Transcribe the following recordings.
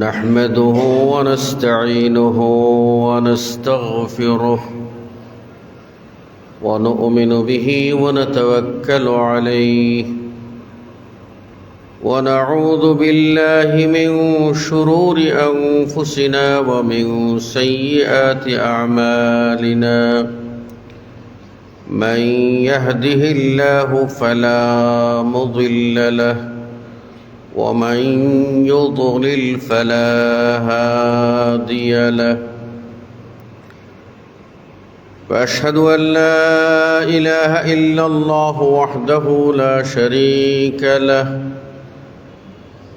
نحمده ونستعينه ونستغفره ونؤمن به ونتوكل عليه ونعوذ بالله من شرور أنفسنا ومن سيئات أعمالنا من يهده الله فلا مضل له ومن يضلل فلا هادي له وأشهد أن لا إله إلا الله وحده لا شريك له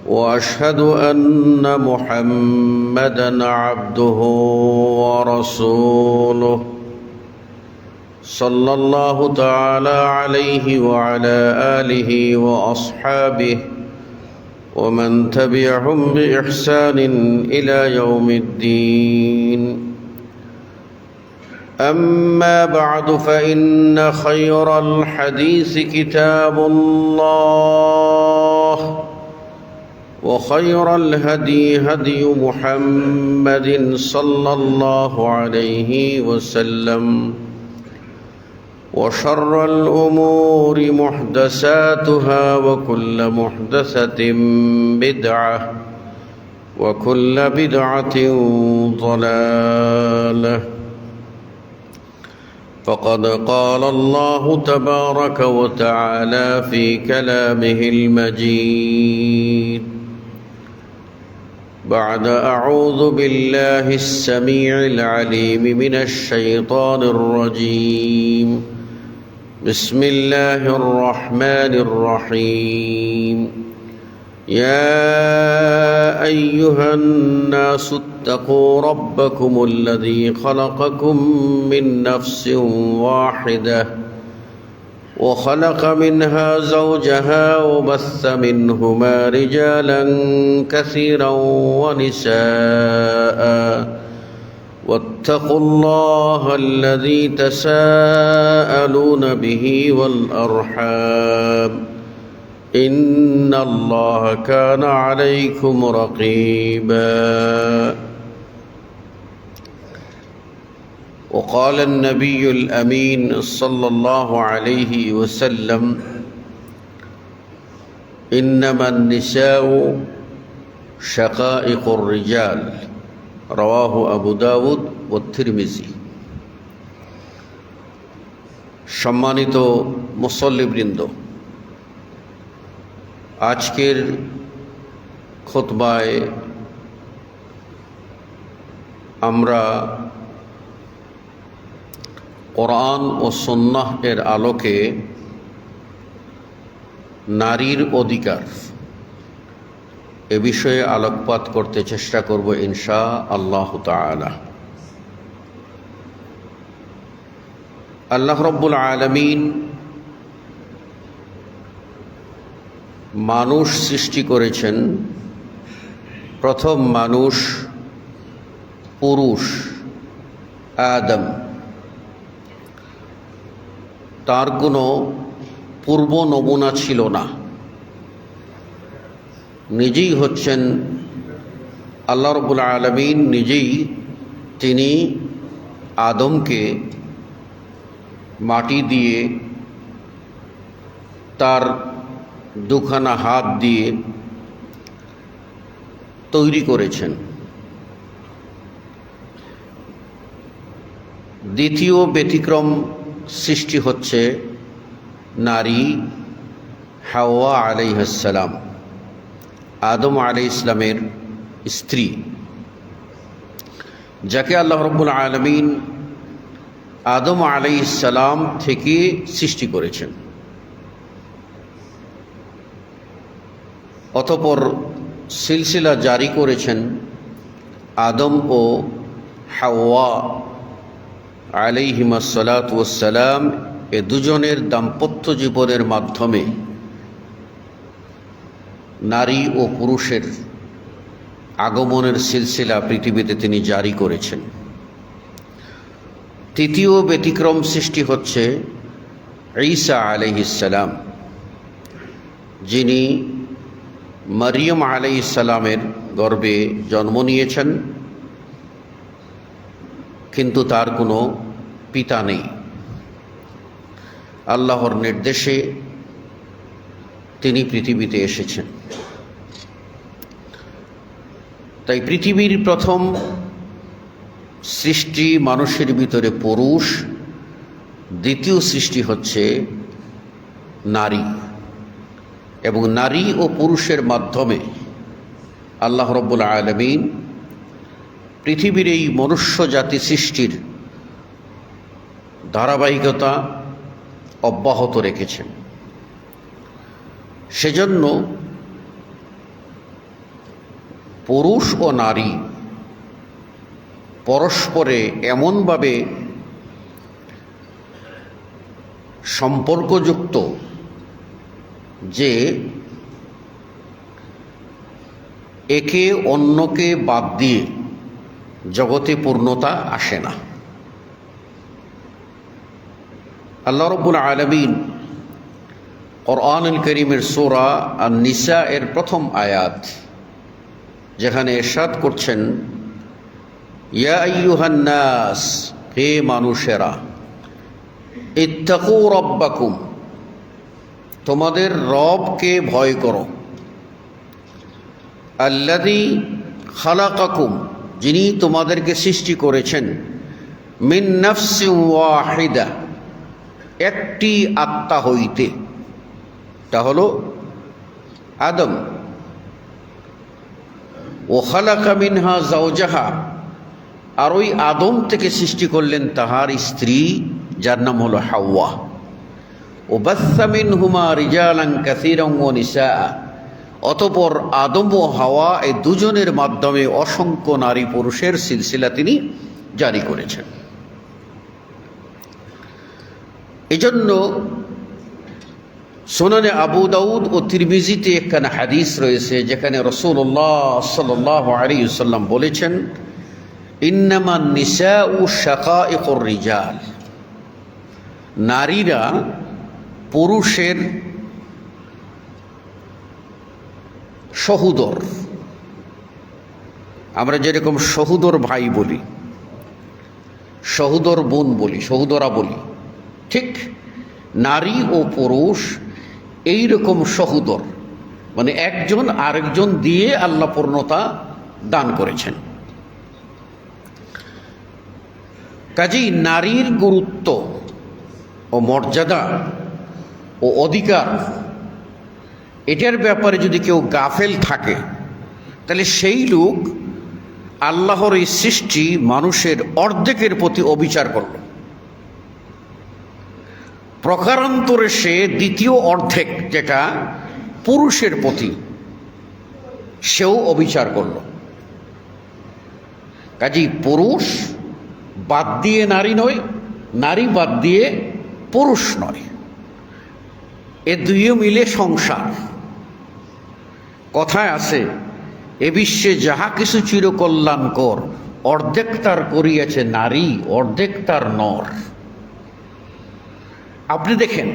وأشهد أن محمدًا عبده ورسوله صلى الله تعالى عليه وعلى آله وأصحابه ومن تبعهم بإحسان إلى يوم الدين. أما بعد فإن خير الحديث كتاب الله وخير الهدي هدي محمد صلى الله عليه وسلم وشر الأمور محدثاتها وكل محدثة بدعة وكل بدعة ضلالة. فقد قال الله تبارك وتعالى في كلامه المجيد بعد أعوذ بالله السميع العليم من الشيطان الرجيم بسم الله الرحمن الرحيم يا أيها الناس اتقوا ربكم الذي خلقكم من نفس واحدة وخلق منها زوجها وبث منهما رجالا كثيرا ونساء واتقوا الله الذي تساءلون به والأرحام إن الله كان عليكم رقيبا. وقال النبي الأمين صلى الله عليه وسلم إنما النساء شقائق الرجال رواه أبو داود والترمذي। সম্মানিত মুসল্লিবৃন্দ, আজকের খুতবায় আমরা কোরআন ও সুন্নাহ এর আলোকে নারীর অধিকার এ বিষয়ে আলোকপাত করতে চেষ্টা করব ইনশাআল্লাহ তাআলা। আল্লাহ রাব্বুল আলামিন মানুষ সৃষ্টি করেছেন। প্রথম মানুষ পুরুষ আদম, তার কোনো পূর্ব নমুনা ছিল না। নিজেই হচ্ছেন আল্লাহ রাব্বুল আলামিন, নিজেই তিনি আদমকে মাটি দিয়ে তার দুখানা হাত দিয়ে তৈরি করেছেন। দ্বিতীয় ব্যতিক্রম সৃষ্টি হচ্ছে নারী হাওয়া আলাইহিস সালাম, আদম আলাইহিস সালামের স্ত্রী, যাকে আল্লাহ রাব্বুল আলামিন আদম আলাইহিস সালাম থেকে সৃষ্টি করেছেন। অতঃপর সিলসিলা জারি করেছেন আদম ও হাওয়া আলাইহিমাস সালাতু ওয়াস সালাম এ দুজনের দাম্পত্য জীবনের মাধ্যমে নারী ও পুরুষের আগমনের সিলসিলা পৃথিবীতে তিনি জারি করেছেন। তৃতীয় ব্যতিক্রম সৃষ্টি হচ্ছে ঈসা আলাইহিস সালাম, যিনি মারিয়াম আলাইহিস সালামের গর্ভে জন্ম নিয়েছেন, কিন্তু তার কোনো পিতা নেই। আল্লাহর নির্দেশে তিনি পৃথিবীতে এসেছেন। তাই পৃথিবীর প্রথম সৃষ্টি মানুষের ভিতরে পুরুষ, দ্বিতীয় সৃষ্টি হচ্ছে নারী, এবং নারী ও পুরুষের মাধ্যমে আল্লাহ রাব্বুল আলামিন পৃথিবীর এই মনুষ্য জাতি সৃষ্টির ধারাবাহিকতা অব্যাহত রেখেছেন। সেজন্য পুরুষ ও নারী পরস্পরে এমনভাবে সম্পর্কযুক্ত যে একে অন্যকে বাদ দিয়ে জগতে পূর্ণতা আসে না। আল্লাহ রাব্বুল আলামিন কুরআনুল কারীমের সূরা আন-নিসা এর প্রথম আয়াত, যেখানে ইরশাদ করছেন, ইয়া আইয়ুহান নাস, হে মানুষেরা, ইত্তাকু রাব্বাকুম, তোমাদের রবকে ভয় করো, আল্লাযী খালাকাকুম, যিনি তোমাদেরকে সৃষ্টি করেছেন, মিন নাফসিন ওয়াহিদা, একটি আত্মা হইতে, তা হলো আদম, ও খালাকা মিনহা যাওজাহা, আর ওই আদম থেকে সৃষ্টি করলেন তাহার স্ত্রী, যার নাম হলো হাওয়া, ও বাসসা মিনহুমা রিজালান কাসীরান ওয়া নিসাআ, অতঃপর আদম ও হাওয়া এই দুজনের মাধ্যমে অসংখ্য নারী পুরুষের সিলসিলা তিনি জারি করেছেন। এজন্য সুনানে আবু দাউদ ও তিরমিজিতে একখানা হাদিস রয়েছে, যেখানে রাসূলুল্লাহ সাল্লাল্লাহু আলাইহি ওয়াসাল্লাম বলেছেন, ইন্নামান নিসাউ শাকাইকুর রিজাল, নারীরা পুরুষের সহোদর। আমরা যেরকম সহোদর ভাই বলি, সহোদর বোন বলি, সহোদরা বলি, ঠিক নারী ও পুরুষ এই রকম সহোদর, মানে একজন আরেকজন দিয়ে আল্লাহ পূর্ণতা দান করেছেন। কাজেই নারীর গুরুত্ব ও মর্যাদা ও অধিকার, এটার ব্যাপারে যদি কেউ গাফেল থাকে, তাহলে সেই লোক আল্লাহর এই সৃষ্টি মানুষের অর্ধেকের প্রতি অবিচার করল। প্রকারান্তরে সে দ্বিতীয় অর্ধেক, যেটা পুরুষের প্রতি, সেও অবিচার করল। কাজেই পুরুষ বাদ দিয়ে নারী নয়, নারী বাদ দিয়ে পুরুষ নয়, এ দুইও মিলে সংসার। কথায় আছে, এ বিশ্বে যাহা কিছু চিরকল্যাণকর, অর্ধেক তার করিয়াছে নারী, অর্ধেক তার নর। আপনি দেখেন,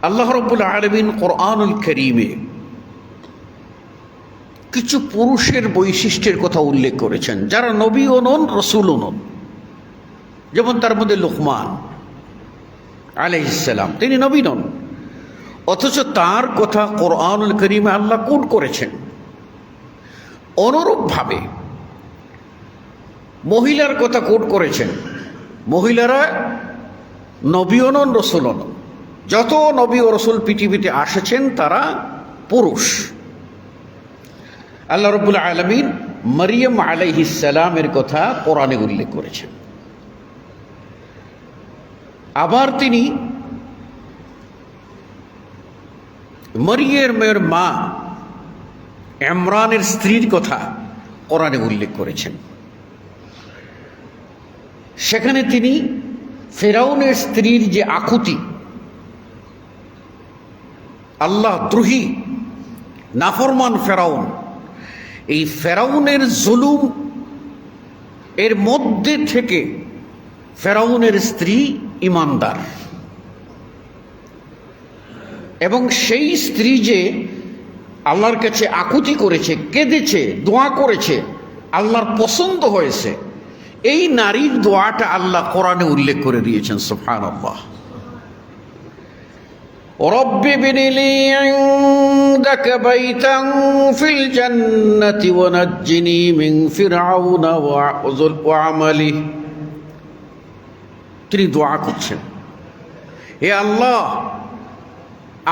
আল্লাহ রাব্বুল আলামিন কুরআনুল কারীমে কিছু পুরুষের বৈশিষ্ট্যের কথা উল্লেখ করেছেন, যারা নবীও নন, রাসূলও নন। যেমন তার মধ্যে লুকমান আলাইহিস সালাম, তিনি নবী নন, অথচ তার কথা কুরআনুল কারীমে আল্লাহ কোট করেছেন। অনুরূপভাবে মহিলার কথা কোট করেছেন। মহিলারা নবীও নন, রাসূলও নন। যত নবী ও রাসূল পৃথিবীতে এসেছেন তারা পুরুষ। আল্লাহ রাব্বুল আলামিন মারিয়াম আলাইহিস সালামের কথা কোরআনে উল্লেখ করেছেন। আবার তিনি মরিয়মের মা ইমরানের স্ত্রীর কথা কোরআনে উল্লেখ করেছেন। সেখানে তিনি ফেরাউনের স্ত্রীর যে আকুতি, আল্লাহ দ্রোহী নাফরমান ফেরাউন, এই ফেরাউনের জুলুম এর মধ্যে থেকে ফেরাউনের স্ত্রী ঈমানদার, এবং সেই স্ত্রী যে আল্লাহর কাছে আকুতি করেছে, কেঁদেছে, দোয়া করেছে, আল্লাহর পছন্দ হয়েছে, এই নারীর দোয়াটা আল্লাহ কোরআনে উল্লেখ করে দিয়েছেন। সুবহানাল্লাহ। রব্বি বিনিলি ইনদাকা বাইতান ফিল জান্নাতি ওয়া নাজ্জিনি মিন ফিরআউনা ওয়া আমালিহি। তিনি দোয়া করছেন, হে আল্লাহ,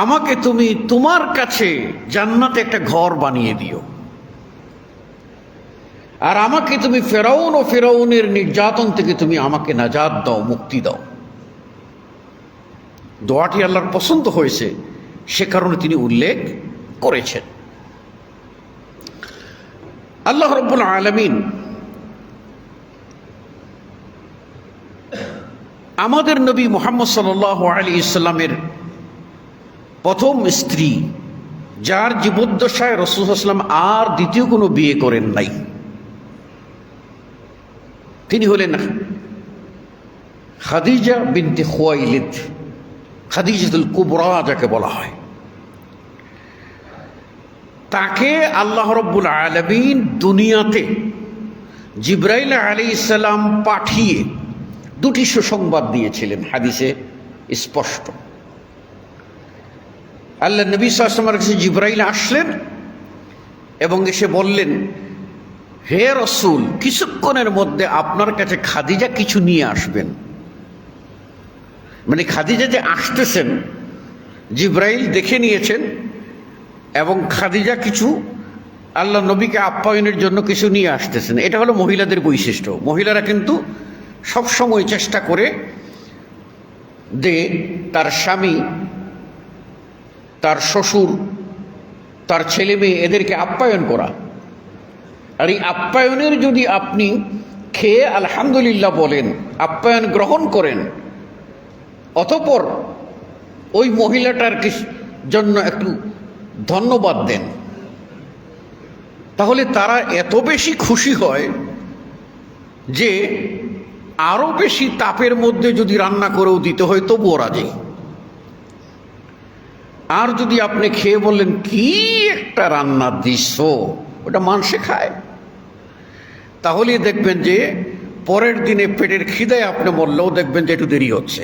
আমাকে তুমি তোমার কাছে জান্নাতে একটা ঘর বানিয়ে দিও, আর আমাকে তুমি ফেরাউন ও ফেরাউনের নির্যাতন থেকে তুমি আমাকে নাজাত দাও, মুক্তি দাও। দোয়াটি আল্লাহর পছন্দ হয়েছে, সে কারণে তিনি উল্লেখ করেছেন। আল্লাহ রাব্বুল আলামিন আমাদের নবী মুহাম্মদ সাল্লাল্লাহু আলাইহি ওয়াসাল্লামের প্রথম স্ত্রী, যার জীবদ্দশায় রাসূল সাল্লাল্লাহু আলাইহি ওয়াসাল্লাম আর দ্বিতীয় কোনো বিয়ে করেন নাই, তিনি হলেন খাদিজা বিনতে খুয়াইলিদ, খাদিজাতুল কুবরা যাকে বলা হয়। তাকে আল্লাহ রাব্বুল আলামিন দুনিয়াতে জিবরাইল আলাইহিস সালাম পাঠিয়ে দুটি সুসংবাদ দিয়েছিলেন, হাদিসে স্পষ্ট। আল্লাহ নবী সাল্লাল্লাহু আলাইহি ওয়াসাল্লামের কাছে জিবরাইল আসলেন এবং এসে বললেন, হে রাসূল, কিছুক্ষণের মধ্যে আপনার কাছে খাদিজা কিছু নিয়ে আসবেন। মানে খাদিজা যে আসতেছেন জিবরাইল দেখে নিয়েছেন, এবং খাদিজা কিছু আল্লাহ নবীকে আপ্যায়নের জন্য কিছু নিয়ে আসতেছেন। এটা হলো মহিলাদের বৈশিষ্ট্য। মহিলারা কিন্তু সবসময় চেষ্টা করে যে তার স্বামী, তার শ্বশুর, তার ছেলে মেয়ে, এদেরকে আপ্যায়ন করা। আর এই আপ্যায়নের যদি আপনি খেয়ে আলহামদুলিল্লাহ বলেন, আপ্যায়ন গ্রহণ করেন, অতঃপর ওই মহিলাটার জন্য একটু ধন্যবাদ দেন, তাহলে তারা এত বেশি খুশি হয় যে আরো বেশি তাপের মধ্যে যদি রান্না করেও দিতে হয় তবুও রাজি। আর যদি আপনি খেয়ে বললেন কি একটা রান্না দিছ, ওটা মানুষে খায়, তাহলে দেখবেন যে পরের দিনে পেটের খিদায় আপনি বললেও দেখবেন যে একটু দেরি হচ্ছে।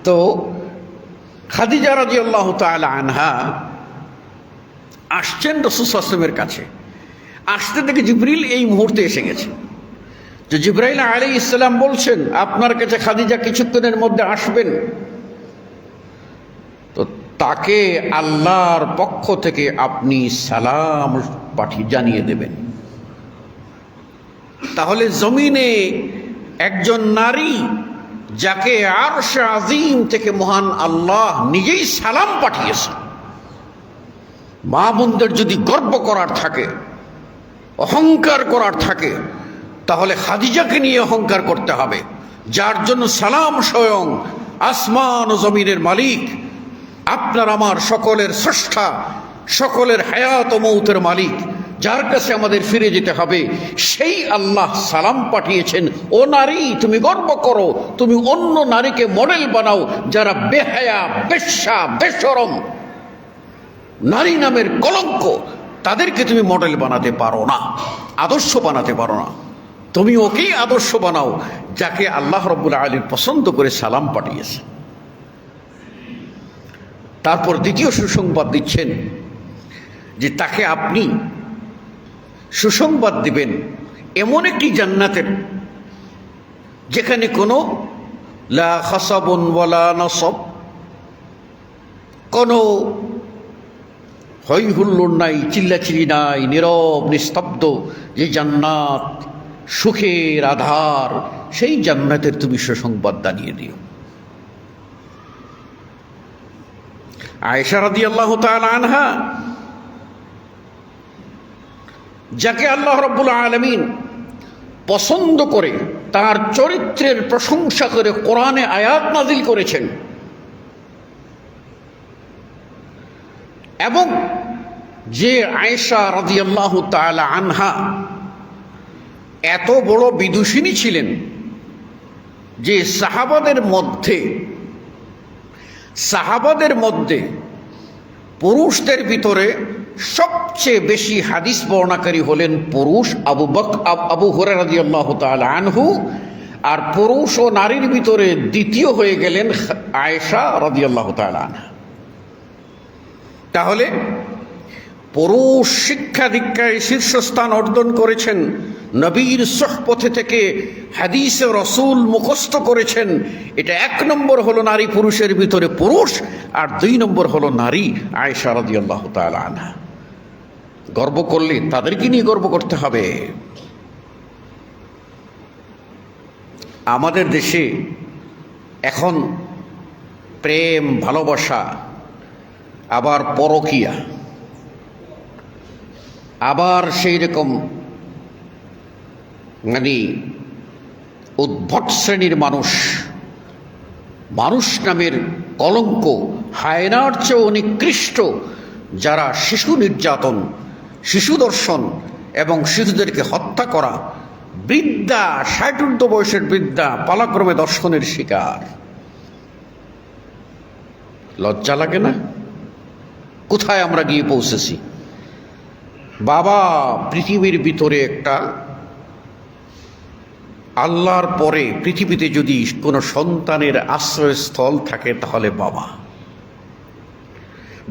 তো খাদিজা রাদিয়াল্লাহু তাআলা আনহা আসছেন রাসূল সাল্লাল্লাহু আলাইহি ওয়াসাল্লামের কাছে। আসতে থেকে জিবরিল এই মুহূর্তে এসে গেছে। যে জিবরাইল আলাইহিস সালাম বলছেন, আপনার কাছে খাদিজা কিছুক্ষণের মধ্যে আসবেন। তো তাকে আল্লাহর পক্ষ থেকে আপনি সালাম জানিয়ে দেবেন। তাহলে জমিনে একজন নারী যাকে আরশ আজিম থেকে মহান আল্লাহ নিজেই সালাম পাঠিয়েছেন, মা বোনদের যদি গর্ব করার থাকে, অহংকার করার থাকে, তাহলে খাদিজাকে নিয়ে অহংকার করতে হবে, যার জন্য সালাম স্বয়ং আসমান ও জমিনের মালিক, আপনার আমার সকলের স্রষ্টা, সকলের হায়াত ও মৌতের মালিক, যার কাছে আমাদের ফিরে যেতে হবে, সেই আল্লাহ সালাম পাঠিয়েছেন। ও নারী, তুমি গর্ব করো, তুমি অন্য নারীকে মডেল বানাও যারা বেহায়া, বেশ্যা, বেশরম, নারী নামের কলঙ্ক, তাদেরকে তুমি মডেল বানাতে পারো না, আদর্শ বানাতে পারো না। তুমি ওকেই আদর্শ বানাও যাকে আল্লাহ রাব্বুল আলামিন পছন্দ করে সালাম পাঠিয়েছে। তারপর দ্বিতীয় সুসংবাদ দিচ্ছেন যে তাকে আপনি সুসংবাদ দিবেন এমন একটি জান্নাতের যেখানে কোনো লা খাসাবুন ওয়ালা নাসাব, কোনো হই হুল্লোড় নাই, চিল্লাচিল্লি নাই, নীরব নিস্তব্ধ যে জান্নাত, সুখের আধার, সেই জান্নাতের তুমি সুসংবাদ জানিয়ে দিও। আয়েশা রাদিয়াল্লাহু তাআলা আনহা, যাকে আল্লাহ রাব্বুল আলামিন পছন্দ করে তার চরিত্রের প্রশংসা করে কোরআনে আয়াত নাজিল করেছেন, এবং যে আয়েশা রাদিয়াল্লাহু তাআলা আনহা এত বড় বিদুষিনী ছিলেন যে সাহাবাদের মধ্যে পুরুষদের ভিতরে সবচেয়ে বেশি হাদিস বর্ণাকারী হলেন পুরুষ আবু হুরায়রা রাদিয়াল্লাহু তাআলা আনহু, আর পুরুষ ও নারীর ভিতরে দ্বিতীয় হয়ে গেলেন আয়েশা রাদিয়াল্লাহু তাআলা আনহা। তাহলে পুরুষ শিক্ষা দীক্ষায় শীর্ষস্থান অর্জন করেছেন, নবীর সোহবতে থেকে হাদিসে রসুল মুখস্থ করেছেন। এটা 1 নম্বর হলো নারী পুরুষের ভিতরে পুরুষ, আর 2 নম্বর হলো নারী আয়েশা রাদিয়াল্লাহু তাআলা আনহা। গর্ব করলে তাদেরকে নিয়ে গর্ব করতে হবে। আমাদের দেশে এখন প্রেম ভালোবাসা, আবার পরকীয়া, আবার সেই রকম মানে উদ্ভট শ্রেণীর মানুষ নামের কলঙ্ক, হায়নার চেয়েও নিকৃষ্ট, যারা শিশু নির্যাতন, শিশু দর্শন এবং শিশুদেরকে হত্যা করা, বৃদ্ধা 60 বয়সের বৃদ্ধা পালাক্রমে দর্শনের শিকার। লজ্জা লাগে না? কোথায় আমরা গিয়ে পৌঁছেছি? বাবা, পৃথিবীর ভিতরে একটা আল্লাহর পরে পৃথিবীতে যদি কোনো সন্তানের আশ্রয়স্থল থাকে তাহলে বাবা।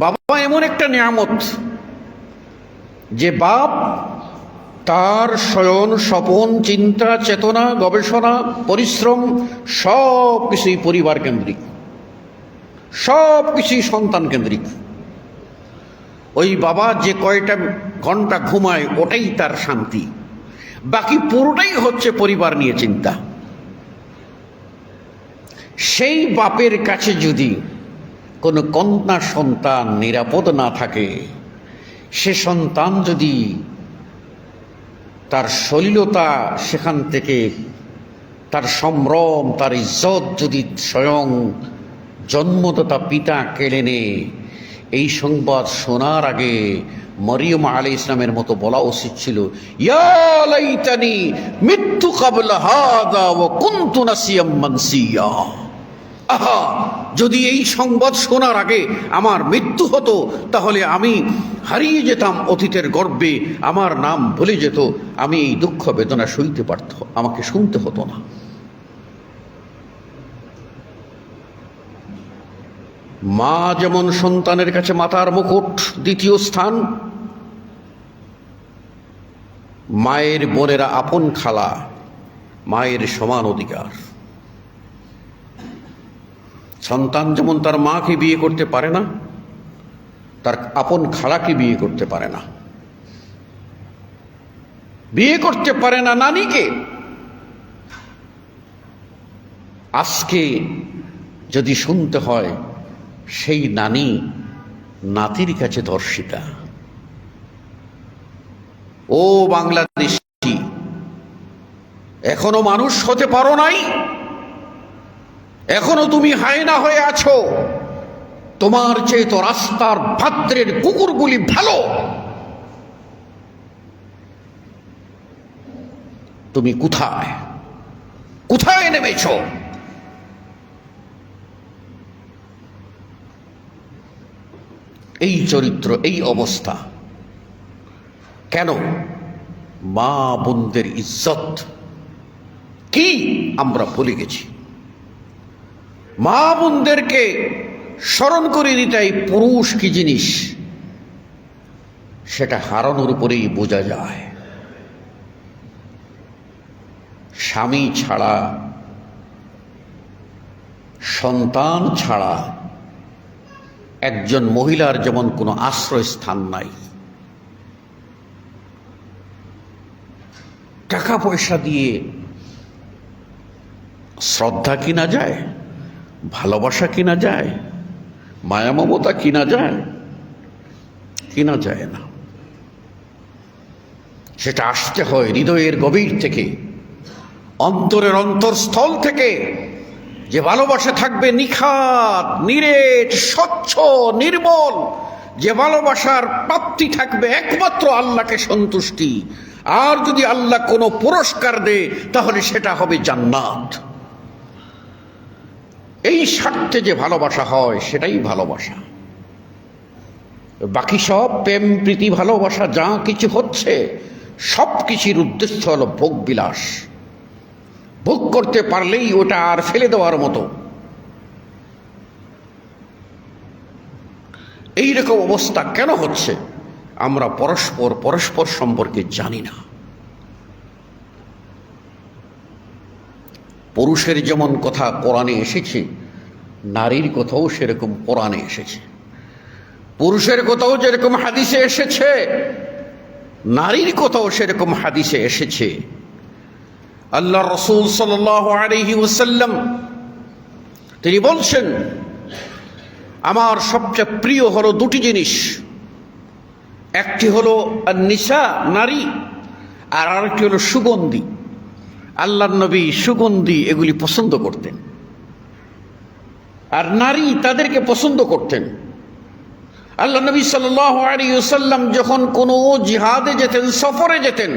বাবা এমন একটা নিয়ামত যে বাপ তার শয়ন স্বপন চিন্তা চেতনা গবেষণা পরিশ্রম সব কিছুই পরিবার কেন্দ্রিক, সব কিছুই সন্তান কেন্দ্রিক। ওই বাবা যে কয়টা ঘন্টা ঘুমায় ওটাই তার শান্তি, বাকি পুরোটাই হচ্ছে পরিবার নিয়ে চিন্তা। সেই বাপের কাছে যদি কোনো কন্যা সন্তান নিরাপদ না থাকে, সে সন্তান যদি তার সলিলতা সেখান থেকে তার সম্ভ্রম তার ইজ্জত যদি স্বয়ং জন্মদাতা পিতা কেড়ে নেয়, এই সংবাদ শোনার আগে মরিয়ম আলাইহিস সালামের মতো বলা উচিত ছিল, ইয়া লাইতানি মিতু ক্বাবলা হাযা ওয়া কুনতু নাসিয়াম মানসিয়া। আহা, যদি এই সংবাদ শোনার আগে আমার মৃত্যু হতো তাহলে আমি হারিয়ে যেতাম অতীতের গর্বে, আমার নাম ভুলে যেত, আমি এই দুঃখ বেদনা সইতে পারত, আমাকে শুনতে হতো না। মা যেমন সন্তানের কাছে মাতার মুকুট, দ্বিতীয় স্থান, মায়ের বোনেরা আপন খালা, মায়ের সমান অধিকার। সন্তান যেমন তার মাকে বিয়ে করতে পারে না, তার আপন খালাকে বিয়ে করতে পারে না, বিয়ে করতে পারে না নানিকে। আজকে যদি শুনতে হয় সেই নানি নাতির কাছে ধর্ষিতা। ও বাংলাদেশী, এখনো মানুষ হতে পারো নাই? এখনো তুমি হায়না হয়ে আছো? তোমার চেয়ে তো রাস্তার ভাদ্রের কুকুরগুলি ভালো। তুমি কোথায় কোথায় নেমেছ? এই চরিত্র, এই অবস্থা কেন? মা বোনদের ইজ্জত কি আমরা ভুলে গেছি। মা বোনদেরকে স্মরণ করে দিতে পুরুষ কি জিনিস সেটা হারানোর উপরেই বোঝা যায়। স্বামী ছাড়া, সন্তান ছাড়া একজন মহিলার যেমন কোনো আশ্রয়স্থান নাই। টাকা পয়সা দিয়ে শ্রদ্ধা কিনা যায়, ভালোবাসা কিনা যায়, মায়া মমতা কিনা যায়? কিনা যায় না। সেটা আসতে হয় হৃদয়ের গভীর থেকে, অন্তরের অন্তরস্থল থেকে। যে ভালোবাসা থাকবে নিখাত, নিরেট, স্বচ্ছ, নির্মল, যে ভালোবাসার প্রাপ্তি থাকবে একমাত্র আল্লাহকে সন্তুষ্টি। আর যদি আল্লাহ কোনো পুরস্কার দেয় তাহলে সেটা হবে জান্নাত। এই স্বার্থে যে ভালোবাসা হয় সেটাই ভালোবাসা। বাকি সব প্রেম প্রীতি ভালোবাসা যা কিছু হচ্ছে সব কিছুর উদ্দেশ্য হলো ভোগ বিলাস। ভোগ করতে পারলেই ওটা আর ফেলে দেওয়ার মতো। এইরকম অবস্থা কেন হচ্ছে? আমরা পরস্পর সম্পর্কে জানি না। পুরুষের যেমন কথা কোরআনে এসেছে, নারীর কথাও সেরকম কোরআনে এসেছে। পুরুষের কথাও যেরকম হাদিসে এসেছে, নারীর কথাও সেরকম হাদিসে এসেছে। আল্লাহ রাসূল সাল্লাল্লাহু আলাইহি ওয়াসাল্লাম তিনি বলছেন, আমার সবচেয়ে প্রিয় হলো দুটি জিনিস, একটি হলো নিসা নারী, আর আরেকটি হলো সুগন্ধি। আল্লাহর নবী সুগন্ধি এগুলি পছন্দ করতেন, আর নারী তাদেরকে পছন্দ করতেন। আল্লাহ নবী সাল্লাল্লাহু আলাইহি ওয়াসাল্লাম যখন কোনো জিহাদে যেতেন, সফরে যেতেন,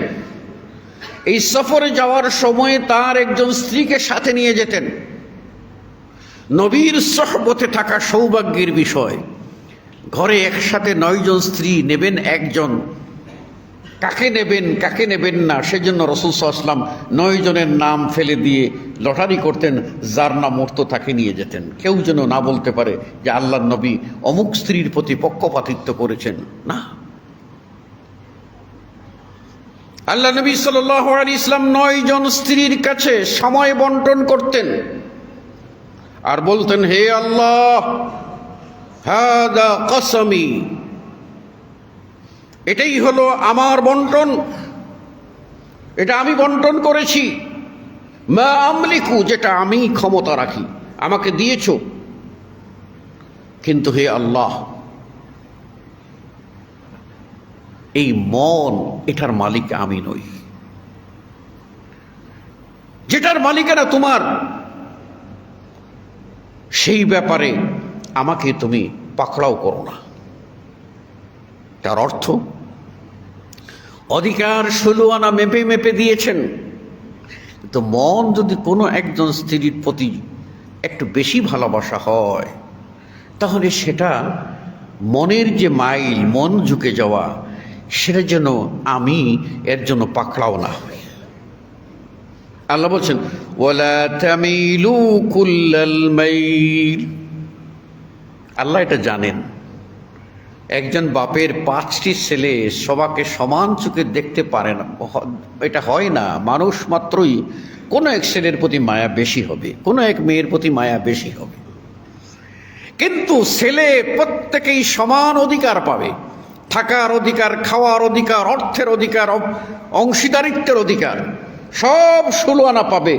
এই সফরে যাওয়ার সময় তার একজন স্ত্রীকে সাথে নিয়ে যেতেন। নবীর সহবতে থাকা সৌভাগ্যের বিষয়। ঘরে একসাথে 9 জন স্ত্রী নেবেন একজন, কাকে নেবেন না সেজন্য রাসূল সাল্লাল্লাহু আলাইহি ওয়াসাল্লাম 9 জনের নাম ফেলে দিয়ে লটারি করতেন, যার নাম উঠত তাকে নিয়ে যেতেন। কেউ যেন না বলতে পারে যে আল্লাহর নবী অমুক স্ত্রীর প্রতি পক্ষপাতিত্ব করেছেন। না, আল্লাহ নবী সাল্লাল্লাহু আলাইহি ওয়াসাল্লাম 9 জন স্ত্রীর কাছে সময় বন্টন করতেন আর বলতেন, হে আল্লাহ, হাদা কসমি, এটাই হলো আমার বন্টন, এটা আমি বন্টন করেছি। মা আমলিকু, যেটা আমি ক্ষমতা রাখি, আমাকে দিয়েছ, কিন্তু হে আল্লাহ, এই মন, এটার মালিক আমি নই, যেটার মালিকানা তোমার, সেই ব্যাপারে আমাকে তুমি পাকড়াও করো না। তার অর্থ, অধিকার 16 আনা মেপে দিয়েছেন, তো মন যদি কোনো একজন স্ত্রীর প্রতি একটু বেশি ভালোবাসা হয়, তাহলে সেটা মনের যে মাইল, মন ঝুঁকে যাওয়া, সেটা যেন আমি এর জন্য পাকড়াও না হই। আল্লাহ বলছেন, ওয়ালা তামিলু কুল্লাল মাইল। আল্লাহ এটা জানেন। একজন বাপের 5টি ছেলে সবাকে সমান চোখে দেখতে পারে না, এটা হয় না। মানুষ মাত্রই কোনো এক ছেলের প্রতি মায়া বেশি হবে, কোনো এক মেয়ের প্রতি মায়া বেশি হবে, কিন্তু ছেলে প্রত্যেকেই সমান অধিকার পাবে। থাকার অধিকার, খাওয়ার অধিকার, অর্থের অধিকার, অংশীদারিত্বের অধিকার, সব 16 আনা পাবে।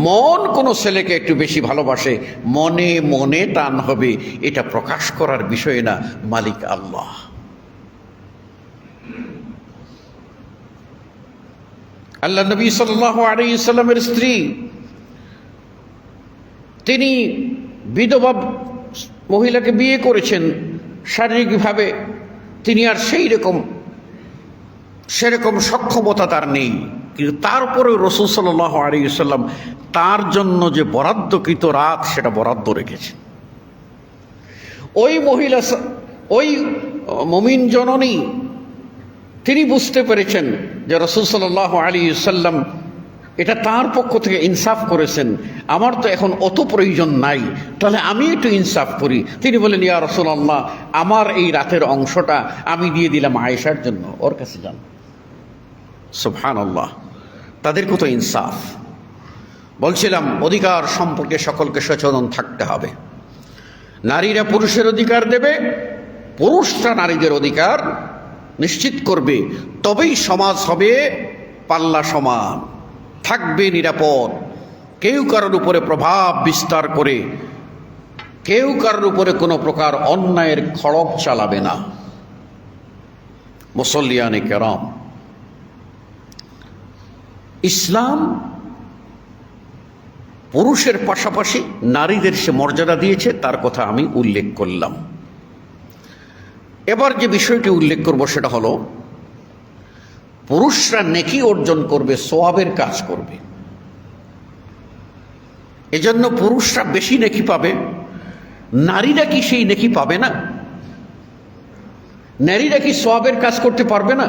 মন কোনো ছেলেকে একটু বেশি ভালোবাসে, মনে মনে টান হবে, এটা প্রকাশ করার বিষয় না, মালিক আল্লাহ। আল্লাহ নবী সাল্লাল্লাহু আলাইহি সাল্লামের স্ত্রী, তিনি বিধবা মহিলাকে বিয়ে করেছেন, শারীরিকভাবে তিনি আর সেরকম সক্ষমতা তার নেই, কিন্তু তারপরেও রাসূল সাল্লাল্লাহু আলাইহি ওয়াসাল্লাম তার জন্য যে বরাদ্দকৃত রাত, সেটা বরাদ্দ রেখেছেন। ওই মহিলা, ওই মুমিন জননী, তিনি বুঝতে পেরেছেন যে রাসূল সাল্লাল্লাহু আলাইহি ওয়াসাল্লাম এটা তার পক্ষ থেকে ইনসাফ করেছেন, আমার তো এখন অত প্রয়োজন নাই, তাহলে আমি একটু ইনসাফ করি। তিনি বলেন, ইয়া রাসূলুল্লাহ, আমার এই রাতের অংশটা আমি দিয়ে দিলাম আয়েশার জন্য, ওর কাছে যান। সুবহানাল্লাহ, তাদের কত ইনসাফ। বলছিলাম, অধিকার সম্পর্কে সকলকে সচেতন থাকতে হবে। নারীরা পুরুষের অধিকার দেবে, পুরুষরা নারীদের অধিকার নিশ্চিত করবে, তবেই সমাজ হবে পাল্লা সমান, থাকবে নিরাপদ। কেউ কারোর উপরে প্রভাব বিস্তার করে, কেউ কারোর উপরে কোনো প্রকার অন্যায়ের খড়গ চালাবে না। মুসল্লিয়ানে কেরাম, ইসলাম পুরুষের পাশাপাশি নারীদের সে মর্যাদা দিয়েছে, তার কথা আমি উল্লেখ করলাম। এবার যে বিষয়টি উল্লেখ করব সেটা হলো, পুরুষরা নেকি অর্জন করবে, সওয়াবের কাজ করবে, এজন্য পুরুষরা বেশি নেকি পাবে। নারীরা কি সেই নেকি পাবে না? নারীরা কি সওয়াবের কাজ করতে পারবে না?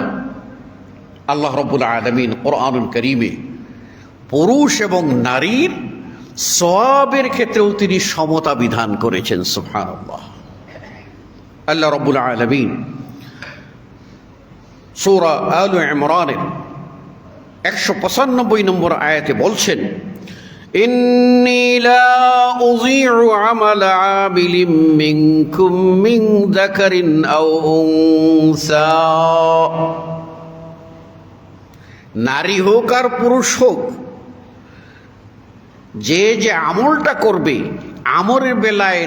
আল্লাহ রাব্বুল আলামিন কোরআনুল কারীমে পুরুষ এবং নারীর সওয়াবের ক্ষেত্রেও তিনি সমতা বিধান করেছেন। সুবহানাল্লাহ। আল্লাহ রাব্বুল আলামিন সূরা আলে ইমরানের 195 নম্বর আয়াতে বলছেন, ইন্নী লা উযীউ আমালা আমিলিন মিনকুম মিন যাকারিন আও উনসা। নারী হোক আর পুরুষ হোক, যে যে আমলটা করবে আমলের বেলায়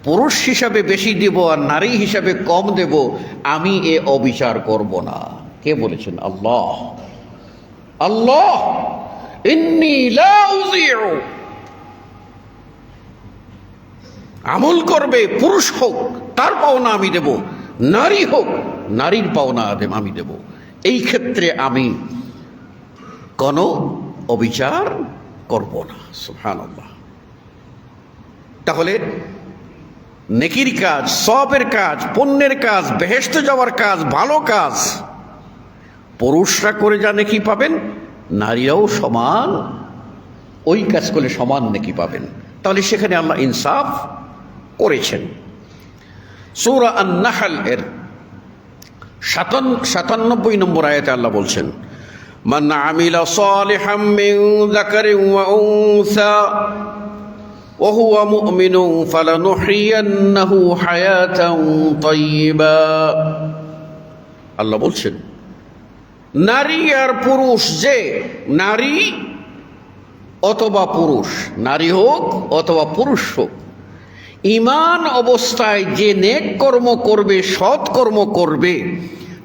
পুরুষ হিসাবে বেশি দেব আর নারী হিসাবে কম দেব, আমি এ অবিচার করব না। কে বলেছেন? আল্লাহ। আল্লাহ ইন্নী লা উযীউ, আমল করবে পুরুষ হোক তার পাওনা আমি দেব, নারী হোক নারীর পাওনা আমি দেব। এই ক্ষেত্রে আমি কোনো অবিচার করব না। সুবহানাল্লাহ। তাহলে নেকির কাজ, সওয়াবের কাজ, পুণ্যের কাজ, বেহেশতে যাওয়ার কাজ, ভালো কাজ পুরুষরা করে যা নেকি পাবেন, নারীরাও সমান ওই কাজ করলে সমান নেকি পাবেন। তাহলে সেখানে আল্লাহ ইনসাফ করেছেন। সূরা আন-নাহল এর 97 নম্বর আয়াতে আল্লাহ বলছেন, মান আমিলা সালিহাম মিন যাকারিন ওয়া উনসা ওয়া হুয়া মুমিনুন ফালানুহইয়ান্নাহু হায়াতান তাইয়্যিবা। আল্লাহ বলছেন, নারী আর পুরুষ, যে নারী অথবা পুরুষ, নারী হোক অথবা পুরুষ হোক, ঈমান অবস্থায় যে নেক কর্ম করবে, সৎ কর্ম করবে,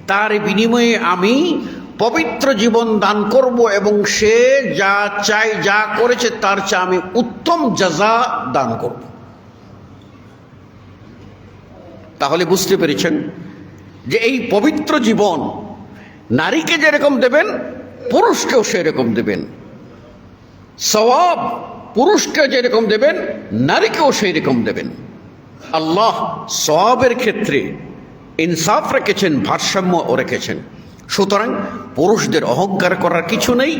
তার বিনিময়ে আমি পবিত্র জীবন দান করব এবং সে যা চাই, যা করেছে তার চেয়ে আমি উত্তম জাযা দান করব। তাহলে বুঝতে পেরেছেন যে এই পবিত্র জীবন নারীকে যেরকম দেবেন পুরুষকেও সেরকম দেবেন, সওয়াব পুরুষকে যেরকম দেবেন নারীকেও সেই রকম দেবেন। আল্লাহ সওয়াবের ক্ষেত্রে ইনসাফ রেখেছেন, ভারসাম্য রেখেছেন। সুতরাং পুরুষদের অহংকার করার কিছু নেই,